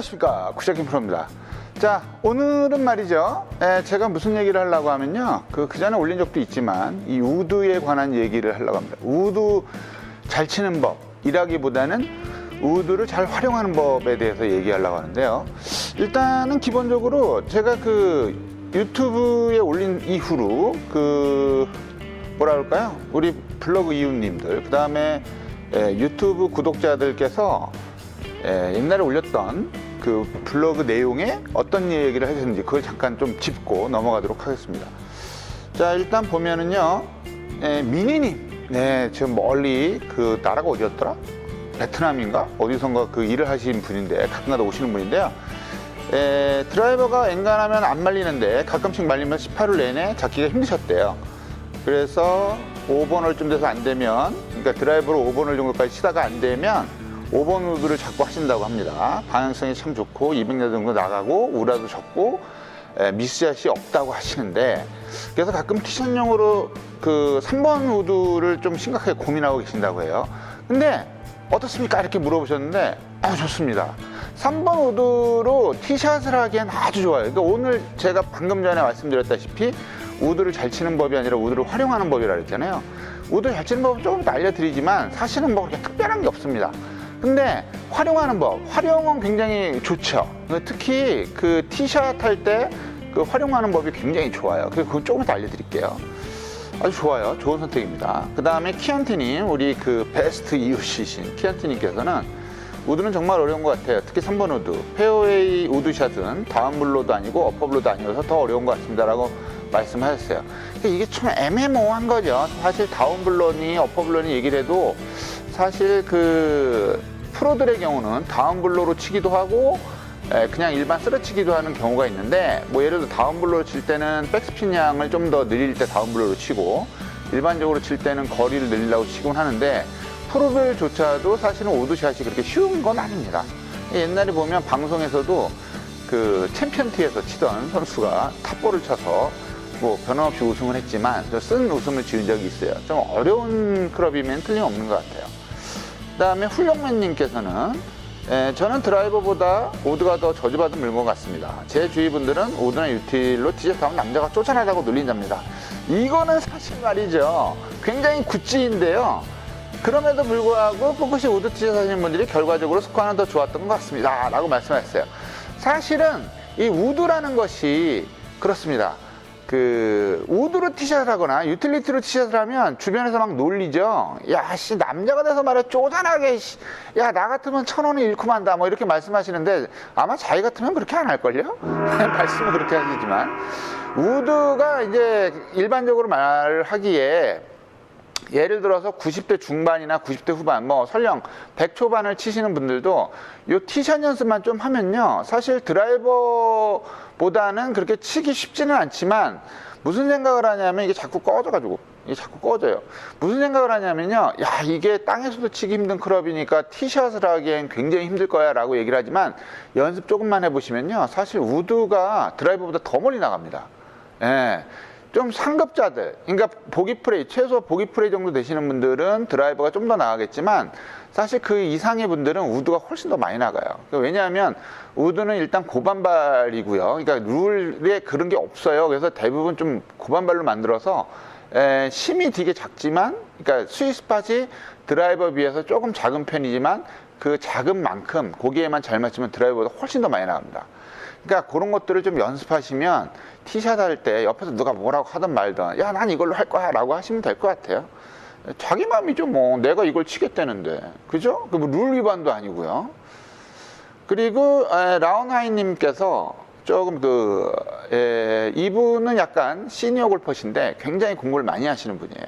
안녕하십니까, 구자김 프로입니다. 자, 오늘은 말이죠, 제가 무슨 얘기를 하려고 하면요, 그 전에 올린 적도 있지만 이 우드에 관한 얘기를 하려고 합니다. 우드 잘 치는 법이라기보다는 우드를 잘 활용하는 법에 대해서 얘기하려고 하는데요. 일단은 기본적으로 제가 그 유튜브에 올린 이후로 뭐라 그럴까요, 우리 블로그 이웃님들, 그 다음에 유튜브 구독자들께서 옛날에 올렸던 그 블로그 내용에 어떤 얘기를 하셨는지 그걸 잠깐 좀 짚고 넘어가도록 하겠습니다. 자, 일단 보면은요, 미니님, 지금 멀리 그 나라가 어디였더라? 베트남인가? 어디선가 그 일을 하시는 분인데, 가끔가다 오시는 분인데요. 드라이버가 엔간하면 안 말리는데 가끔씩 말리면 18홀 내내 잡기가 힘드셨대요. 그래서 5번홀쯤 돼서 안 되면, 그러니까 드라이버로 5번홀 정도까지 치다가 안 되면 5번 우드를 자꾸 하신다고 합니다. 방향성이 참 좋고 200야드 정도 나가고 우라도 적고 미스샷이 없다고 하시는데, 그래서 가끔 티샷용으로 그 3번 우드를 좀 심각하게 고민하고 계신다고 해요. 근데 어떻습니까? 이렇게 물어보셨는데 좋습니다. 3번 우드로 티샷을 하기엔 아주 좋아요. 그러니까 오늘 제가 방금 전에 말씀드렸다시피 우드를 잘 치는 법이 아니라 우드를 활용하는 법이라 그랬잖아요. 우드 잘 치는 법은 조금 더 알려드리지만 사실은 뭐 그렇게 특별한 게 없습니다. 근데 활용하는 법, 활용은 굉장히 좋죠. 특히 그 티샷 할 때 그 활용하는 법이 굉장히 좋아요. 그래서 그거 조금 더 알려드릴게요. 아주 좋아요. 좋은 선택입니다. 그 다음에 키안티님, 우리 그 베스트 이웃이신 키안티님께서는 우드는 정말 어려운 것 같아요. 특히 3번 우드. 페어웨이 우드샷은 다운블로도 아니고 어퍼블로도 아니어서 더 어려운 것 같습니다. 라고 말씀하셨어요. 이게 참 애매모호한 거죠. 사실 다운블로니 어퍼블로니 얘기를 해도 사실 그 프로들의 경우는 다운블로로 치기도 하고 그냥 일반 쓰러치기도 하는 경우가 있는데, 뭐 예를 들어 다운블로로 칠 때는 백스핀 양을 좀 더 늘릴 때 다운블로로 치고 일반적으로 칠 때는 거리를 늘리려고 치곤 하는데, 프로들조차도 사실은 우드샷이 그렇게 쉬운 건 아닙니다. 옛날에 보면 방송에서도 그 챔피언티에서 치던 선수가 탑볼을 쳐서 뭐 변함없이 우승을 했지만 쓴 웃음을 지은 적이 있어요. 좀 어려운 클럽이면 틀림없는 것 같아요. 그 다음에 훌륭맨님께서는 저는 드라이버보다 우드가 더 저주받은 물건 같습니다. 제 주위 분들은 우드나 유틸로 티샷 하면 남자가 쫓아나다고 놀린답니다. 이거는 사실 말이죠, 굉장히 구찌인데요. 그럼에도 불구하고 꿋꿋이 우드 티샷 하시는 분들이 결과적으로 스코어는 더 좋았던 것 같습니다. 라고 말씀하셨어요. 사실은 이 우드라는 것이 그렇습니다. 그 우드로 티샷을 하거나 유틸리티로 티샷을 하면 주변에서 막 놀리죠. 야, 씨, 남자가 돼서 말이야 쪼잔하게, 야, 나 같으면 1,000원을 잃고 만다, 뭐 이렇게 말씀하시는데, 아마 자기 같으면 그렇게 안 할걸요? 말씀은 그렇게 하시지만, 우드가 이제 일반적으로 말하기에 예를 들어서 90대 중반이나 90대 후반, 뭐 설령 100 초반을 치시는 분들도 요 티샷 연습만 좀 하면요, 사실 드라이버보다는 그렇게 치기 쉽지는 않지만, 무슨 생각을 하냐면 이게 자꾸 꺼져가지고, 이게 자꾸 꺼져요. 무슨 생각을 하냐면요, 야, 이게 땅에서도 치기 힘든 클럽이니까 티샷을 하기엔 굉장히 힘들 거야 라고 얘기를 하지만, 연습 조금만 해보시면요, 사실 우드가 드라이버보다 더 멀리 나갑니다. 좀 상급자들, 그러니까 보기 프레이, 최소 보기 프레이 정도 되시는 분들은 드라이버가 좀 더 나가겠지만, 사실 그 이상의 분들은 우드가 훨씬 더 많이 나가요. 왜냐하면 우드는 일단 고반발이고요. 그러니까 룰에 그런 게 없어요. 그래서 대부분 좀 고반발로 만들어서 심이 되게 작지만, 그러니까 스윗 스팟이 드라이버에 비해서 조금 작은 편이지만 그 작은 만큼 거기에만 잘 맞추면 드라이버보다 훨씬 더 많이 나갑니다. 그러니까 그런 것들을 좀 연습하시면 티샷 할 때 옆에서 누가 뭐라고 하든 말든, 야, 난 이걸로 할 거야 라고 하시면 될 것 같아요. 자기 마음이죠. 뭐 내가 이걸 치겠다는데, 그죠? 그 뭐 룰 위반도 아니고요. 그리고 라운하이님께서 조금 이분은 약간 시니어 골퍼신데 굉장히 공부를 많이 하시는 분이에요.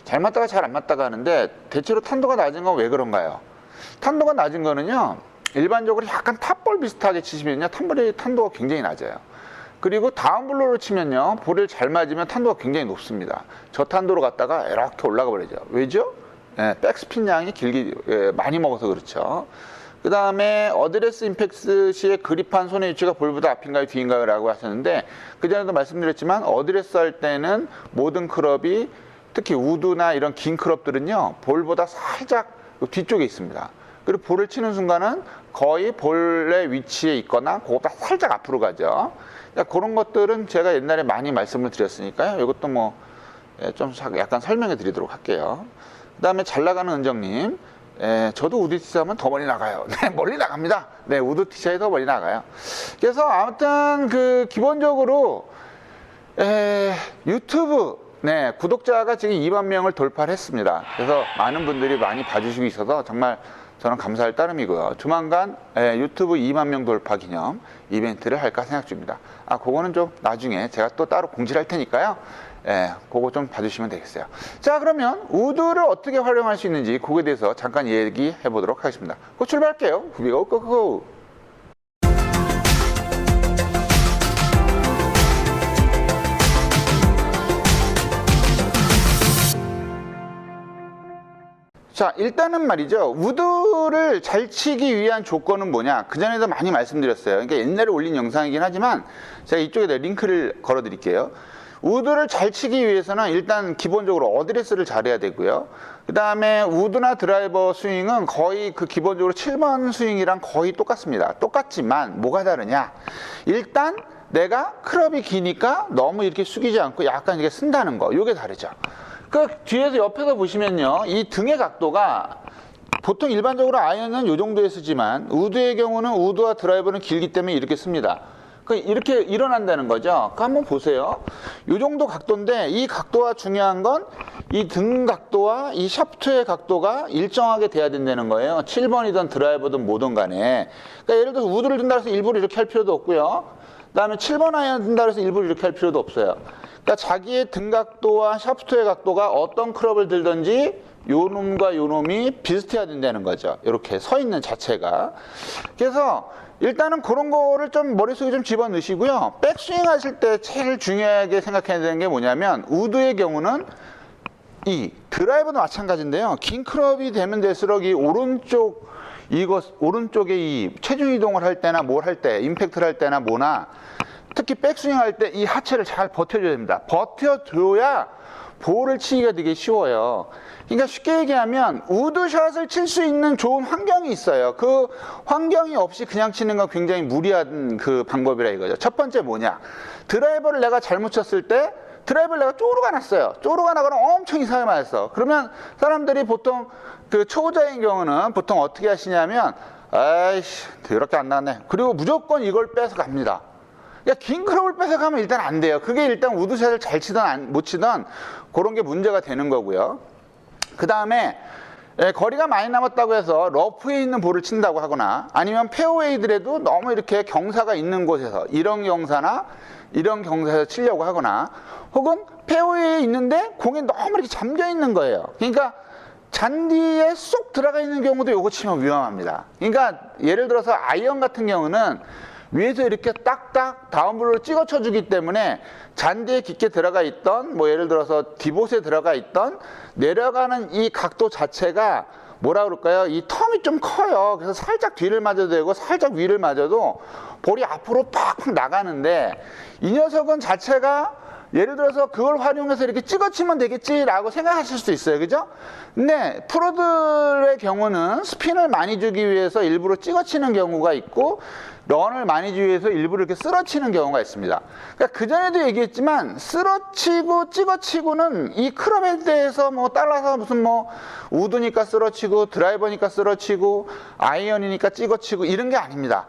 잘 맞다가 잘 안 맞다가 하는데, 대체로 탄도가 낮은 건 왜 그런가요? 탄도가 낮은 거는요, 일반적으로 약간 탑볼 비슷하게 치시면요, 탄도가 굉장히 낮아요. 그리고 다운블로로 치면요, 볼을 잘 맞으면 탄도가 굉장히 높습니다. 저탄도로 갔다가 이렇게 올라가 버리죠. 왜죠? 백스핀 양이 많이 먹어서 그렇죠. 그 다음에 어드레스 임팩트 시에 그립한 손의 위치가 볼보다 앞인가요 뒤인가요 라고 하셨는데, 그전에도 말씀드렸지만 어드레스 할 때는 모든 클럽이, 특히 우드나 이런 긴 클럽들은요, 볼보다 살짝 뒤쪽에 있습니다. 그리고 볼을 치는 순간은 거의 볼의 위치에 있거나 그거보다 살짝 앞으로 가죠. 그러니까 그런 것들은 제가 옛날에 많이 말씀을 드렸으니까요. 이것도 뭐 좀 약간 설명해 드리도록 할게요. 그 다음에 잘 나가는 은정님, 저도 우드 티샷 하면 더 멀리 나가요. 네, 멀리 나갑니다. 네, 우드 티샷이 더 멀리 나가요. 그래서 아무튼 그 기본적으로 유튜브 구독자가 지금 2만 명을 돌파를 했습니다. 그래서 많은 분들이 많이 봐주시고 있어서 정말 저는 감사할 따름이고요. 조만간 유튜브 2만 명 돌파 기념 이벤트를 할까 생각 중입니다. 그거는 좀 나중에 제가 또 따로 공지를 할 테니까요. 그거 좀 봐주시면 되겠어요. 자, 그러면 우드를 어떻게 활용할 수 있는지 그거에 대해서 잠깐 얘기해 보도록 하겠습니다. 출발할게요. 후비가 고고고. 자, 일단은 말이죠. 우드를 잘 치기 위한 조건은 뭐냐? 그전에도 많이 말씀드렸어요. 그러니까 옛날에 올린 영상이긴 하지만 제가 이쪽에다 링크를 걸어 드릴게요. 우드를 잘 치기 위해서는 일단 기본적으로 어드레스를 잘해야 되고요. 그 다음에 우드나 드라이버 스윙은 거의 그 기본적으로 7번 스윙이랑 거의 똑같습니다. 똑같지만 뭐가 다르냐? 일단 내가 클럽이 기니까 너무 이렇게 숙이지 않고 약간 이렇게 쓴다는 거. 이게 다르죠. 그 뒤에서 옆에서 보시면요, 이 등의 각도가 보통 일반적으로 아이언은 이 정도에 쓰지만 우드의 경우는 우드와 드라이버는 길기 때문에 이렇게 씁니다. 이렇게 일어난다는 거죠. 한번 보세요. 이 정도 각도인데 이 각도가 중요한 건 이 등 각도와 이 샤프트의 각도가 일정하게 돼야 된다는 거예요. 7번이든 드라이버든 뭐든 간에. 그러니까 예를 들어서 우드를 든다 해서 일부러 이렇게 할 필요도 없고요. 그 다음에 7번 아이언 든다 해서 일부러 이렇게 할 필요도 없어요. 그러니까 자기의 등 각도와 샤프트의 각도가 어떤 클럽을 들든지 요 놈과 요 놈이 비슷해야 된다는 거죠. 이렇게 서 있는 자체가. 그래서 일단은 그런 거를 좀 머릿속에 좀 집어넣으시고요. 백스윙 하실 때 제일 중요하게 생각해야 되는 게 뭐냐면 우드의 경우는 이 드라이버도 마찬가지인데요. 긴 클럽이 되면 될수록 이 오른쪽에 이 체중 이동을 할 때나 뭘 할 때, 임팩트를 할 때나 뭐나 특히 백스윙 할 때 이 하체를 잘 버텨줘야 됩니다. 버텨줘야 볼을 치기가 되게 쉬워요. 그러니까 쉽게 얘기하면 우드샷을 칠 수 있는 좋은 환경이 있어요. 그 환경이 없이 그냥 치는 건 굉장히 무리한 그 방법이라 이거죠. 첫 번째 뭐냐? 드라이버를 내가 잘못 쳤을 때 드라이버를 내가 쪼르가 놨어요. 쪼르가 나거나 엄청 이상하게 맞았어. 그러면 사람들이 보통 그 초보자인 경우는 보통 어떻게 하시냐면 아이씨 더럽게 안 나왔네. 그리고 무조건 이걸 빼서 갑니다. 긴 클럽을 뺏어가면 일단 안 돼요. 그게 일단 우드샷을 잘 치든 못 치든 그런 게 문제가 되는 거고요. 그 다음에 거리가 많이 남았다고 해서 러프에 있는 볼을 친다고 하거나 아니면 페어웨이들에도 너무 이렇게 경사가 있는 곳에서 이런 경사나 이런 경사에서 치려고 하거나 혹은 페어웨이에 있는데 공이 너무 이렇게 잠겨 있는 거예요. 그러니까 잔디에 쏙 들어가 있는 경우도 요거 치면 위험합니다. 그러니까 예를 들어서 아이언 같은 경우는 위에서 이렇게 딱딱 다운블로를 찍어 쳐주기 때문에 잔디에 깊게 들어가 있던 뭐 예를 들어서 디봇에 들어가 있던 내려가는 이 각도 자체가 뭐라 그럴까요? 이 텀이 좀 커요. 그래서 살짝 뒤를 맞아도 되고 살짝 위를 맞아도 볼이 앞으로 팍팍 나가는데 이 녀석은 자체가 예를 들어서 그걸 활용해서 이렇게 찍어치면 되겠지라고 생각하실 수 있어요. 그죠? 근데 프로들의 경우는 스핀을 많이 주기 위해서 일부러 찍어치는 경우가 있고 런을 많이 주기 위해서 일부러 이렇게 쓸어치는 경우가 있습니다. 그러니까 그전에도 얘기했지만 쓸어치고 찍어치고는 이 클럽에 대해서 뭐 따라서 무슨 뭐 우드니까 쓸어치고 드라이버니까 쓸어치고 아이언이니까 찍어치고 이런 게 아닙니다.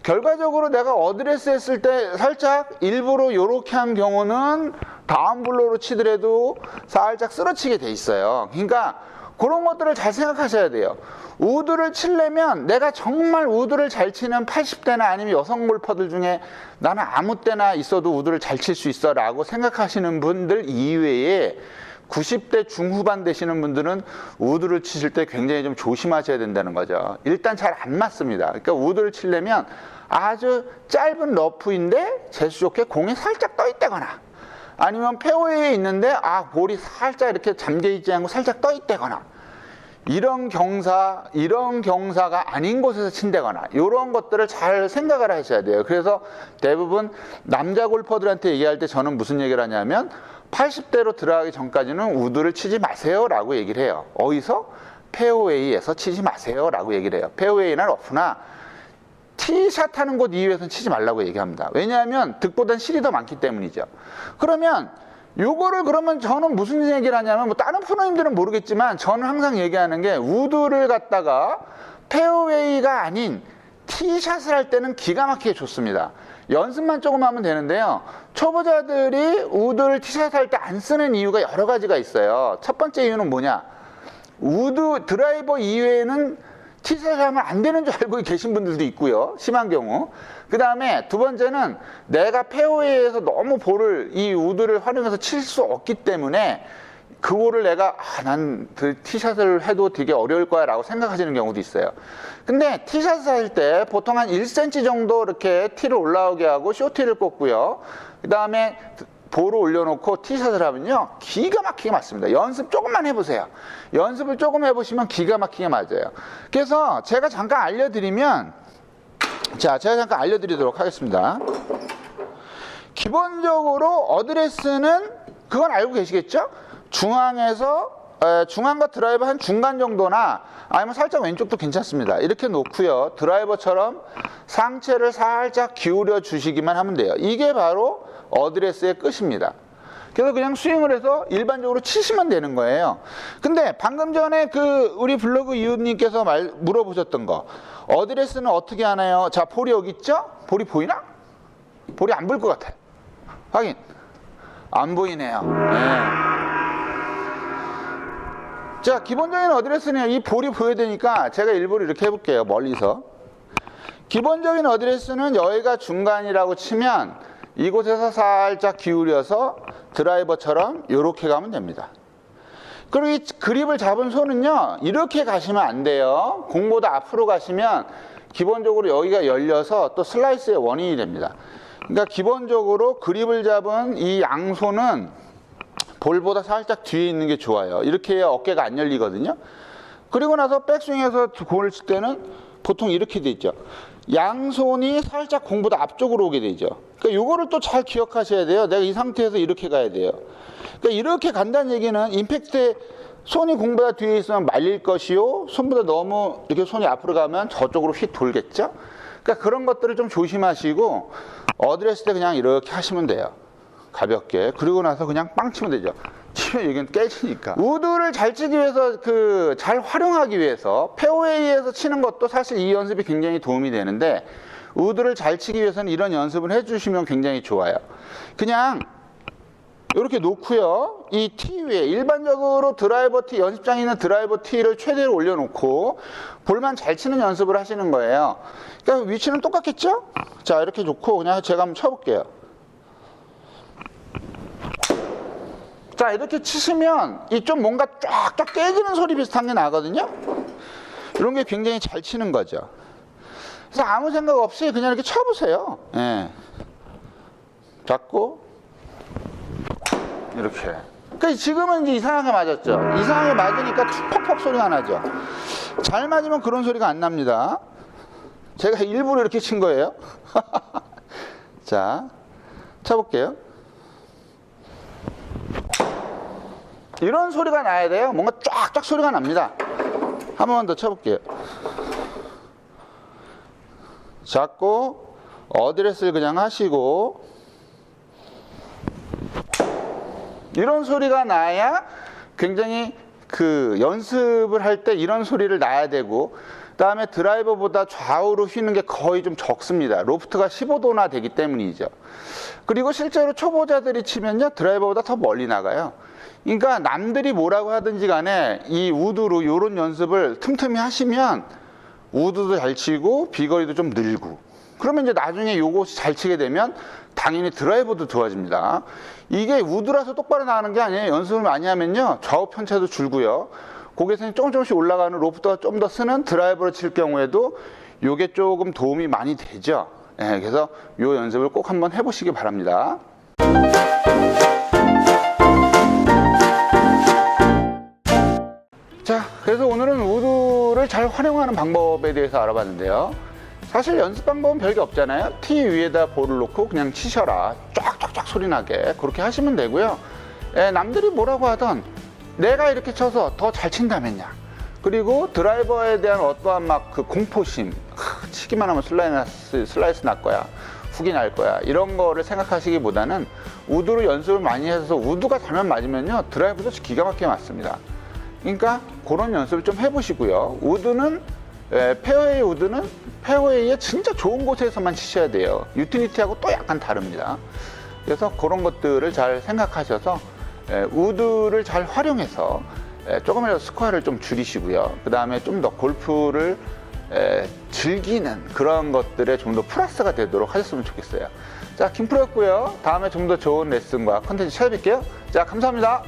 결과적으로 내가 어드레스 했을 때 살짝 일부러 요렇게 한 경우는 다운블로로 치더라도 살짝 쓰러치게 돼 있어요. 그러니까 그런 것들을 잘 생각하셔야 돼요. 우드를 치려면 내가 정말 우드를 잘 치는 80대나 아니면 여성 골퍼들 중에 나는 아무 때나 있어도 우드를 잘 칠 수 있어 라고 생각하시는 분들 이외에 90대 중후반 되시는 분들은 우드를 치실 때 굉장히 좀 조심하셔야 된다는 거죠. 일단 잘 안 맞습니다. 그러니까 우드를 치려면 아주 짧은 러프인데 재수 좋게 공이 살짝 떠 있다거나 아니면 페어웨이에 있는데 볼이 살짝 이렇게 잠겨 있지 않고 살짝 떠 있다거나 이런 경사가 아닌 곳에서 친다거나 이런 것들을 잘 생각을 하셔야 돼요. 그래서 대부분 남자 골퍼들한테 얘기할 때 저는 무슨 얘기를 하냐면 80대로 들어가기 전까지는 우드를 치지 마세요 라고 얘기를 해요. 어디서? 페어웨이에서 치지 마세요 라고 얘기를 해요. 페어웨이나 러프나 티샷 하는 곳 이외에서는 치지 말라고 얘기합니다. 왜냐하면 득보단 실이 더 많기 때문이죠. 그러면 요거를 그러면 저는 무슨 얘기를 하냐면 뭐 다른 프로님들은 모르겠지만 저는 항상 얘기하는 게 우드를 갖다가 페어웨이가 아닌 티샷을 할 때는 기가 막히게 좋습니다. 연습만 조금 하면 되는데요. 초보자들이 우드를 티샷 할 때 안 쓰는 이유가 여러 가지가 있어요. 첫 번째 이유는 뭐냐? 우드 드라이버 이외에는 티샷을 하면 안 되는 줄 알고 계신 분들도 있고요. 심한 경우. 그 다음에 두 번째는 내가 페어웨이에서 너무 볼을 이 우드를 활용해서 칠 수 없기 때문에 그거를 내가 난 티샷을 해도 되게 어려울 거야 라고 생각하시는 경우도 있어요. 근데 티샷을 할 때 보통 한 1cm 정도 이렇게 티를 올라오게 하고 쇼티를 꽂고요. 그 다음에 볼을 올려놓고 티샷을 하면요 기가 막히게 맞습니다. 연습 조금만 해보세요. 연습을 조금 해보시면 기가 막히게 맞아요. 그래서 제가 잠깐 알려드리면, 자, 제가 잠깐 알려드리도록 하겠습니다. 기본적으로 어드레스는 그건 알고 계시겠죠? 중앙과 드라이버 한 중간 정도나 아니면 살짝 왼쪽도 괜찮습니다. 이렇게 놓고요. 드라이버처럼 상체를 살짝 기울여 주시기만 하면 돼요. 이게 바로 어드레스의 끝입니다. 그래서 그냥 스윙을 해서 일반적으로 치시면 되는 거예요. 근데 방금 전에 우리 블로그 이웃님께서 물어보셨던 거, 어드레스는 어떻게 하나요? 자, 볼이 여기 있죠? 볼이 보이나? 볼이 안 보일 것 같아. 확인. 안 보이네요. 네. 자, 기본적인 어드레스는 이 볼이 보여야 되니까 제가 일부러 이렇게 해볼게요. 멀리서. 기본적인 어드레스는 여기가 중간이라고 치면 이곳에서 살짝 기울여서 드라이버처럼 이렇게 가면 됩니다. 그리고 이 그립을 잡은 손은요 이렇게 가시면 안 돼요. 공보다 앞으로 가시면 기본적으로 여기가 열려서 또 슬라이스의 원인이 됩니다. 그러니까 기본적으로 그립을 잡은 이 양손은 볼보다 살짝 뒤에 있는 게 좋아요. 이렇게 해야 어깨가 안 열리거든요. 그리고 나서 백스윙에서 공을 칠 때는 보통 이렇게 돼 있죠. 양손이 살짝 공보다 앞쪽으로 오게 되죠. 그러니까 이거를 또 잘 기억하셔야 돼요. 내가 이 상태에서 이렇게 가야 돼요. 그러니까 이렇게 간다는 얘기는 임팩트에 손이 공보다 뒤에 있으면 말릴 것이요, 손보다 너무 이렇게 손이 앞으로 가면 저쪽으로 휙 돌겠죠. 그러니까 그런 것들을 좀 조심하시고 어드레스 때 그냥 이렇게 하시면 돼요. 가볍게. 그리고 나서 그냥 빵 치면 되죠. 치면 여기는 깨지니까. 우드를 잘 치기 위해서 잘 활용하기 위해서 페어웨이에서 치는 것도 사실 이 연습이 굉장히 도움이 되는데, 우드를 잘 치기 위해서는 이런 연습을 해주시면 굉장히 좋아요. 그냥 이렇게 놓고요. 이 티 위에 일반적으로 드라이버 티, 연습장에 있는 드라이버 티를 최대로 올려놓고 볼만 잘 치는 연습을 하시는 거예요. 그러니까 위치는 똑같겠죠? 자, 이렇게 놓고 그냥 제가 한번 쳐볼게요. 자, 이렇게 치시면 이 좀 뭔가 쫙쫙 깨지는 소리 비슷한 게 나거든요. 이런 게 굉장히 잘 치는 거죠. 그래서 아무 생각 없이 그냥 이렇게 쳐보세요. 예. 잡고 이렇게. 그러니까 지금은 이제 이상하게 맞았죠. 이상하게 맞으니까 퍽퍽 소리가 나죠. 잘 맞으면 그런 소리가 안 납니다. 제가 일부러 이렇게 친 거예요. 자, 쳐볼게요. 이런 소리가 나야 돼요. 뭔가 쫙쫙 소리가 납니다. 한 번만 더 쳐볼게요. 잡고 어드레스를 그냥 하시고 이런 소리가 나야 굉장히 연습을 할 때 이런 소리를 나야 되고, 그 다음에 드라이버보다 좌우로 휘는 게 거의 좀 적습니다. 로프트가 15도나 되기 때문이죠. 그리고 실제로 초보자들이 치면요 드라이버보다 더 멀리 나가요. 그러니까 남들이 뭐라고 하든지 간에 이 우드로 이런 연습을 틈틈이 하시면 우드도 잘 치고 비거리도 좀 늘고, 그러면 이제 나중에 요것이 잘 치게 되면 당연히 드라이버도 좋아집니다. 이게 우드라서 똑바로 나가는 게 아니에요. 연습을 많이 하면요 좌우 편차도 줄고요, 고개선이 조금씩 올라가는 로프트가 좀 더 쓰는 드라이버를 칠 경우에도 요게 조금 도움이 많이 되죠. 예, 그래서 요 연습을 꼭 한번 해보시기 바랍니다. 자, 그래서 오늘은 우드를 잘 활용하는 방법에 대해서 알아봤는데요. 사실 연습 방법은 별게 없잖아요. 티 위에다 볼을 놓고 그냥 치셔라. 쫙쫙쫙 소리 나게 그렇게 하시면 되고요. 남들이 뭐라고 하던 내가 이렇게 쳐서 더 잘 친다면야, 그리고 드라이버에 대한 어떠한 막 그 공포심, 치기만 하면 슬라이스 날 거야, 훅이 날 거야, 이런 거를 생각하시기보다는 우드로 연습을 많이 해서 우드가 잘만 맞으면요 드라이버도 기가 막히게 맞습니다. 그러니까 그런 연습을 좀 해보시고요. 우드는 페어웨이 우드는 페어웨이에 진짜 좋은 곳에서만 치셔야 돼요. 유틸리티하고 또 약간 다릅니다. 그래서 그런 것들을 잘 생각하셔서 우드를 잘 활용해서 조금이라도 스코어를 좀 줄이시고요. 그 다음에 좀 더 골프를 즐기는 그런 것들에 좀 더 플러스가 되도록 하셨으면 좋겠어요. 자, 김프로였고요. 다음에 좀 더 좋은 레슨과 컨텐츠 찾아뵐게요. 자, 감사합니다.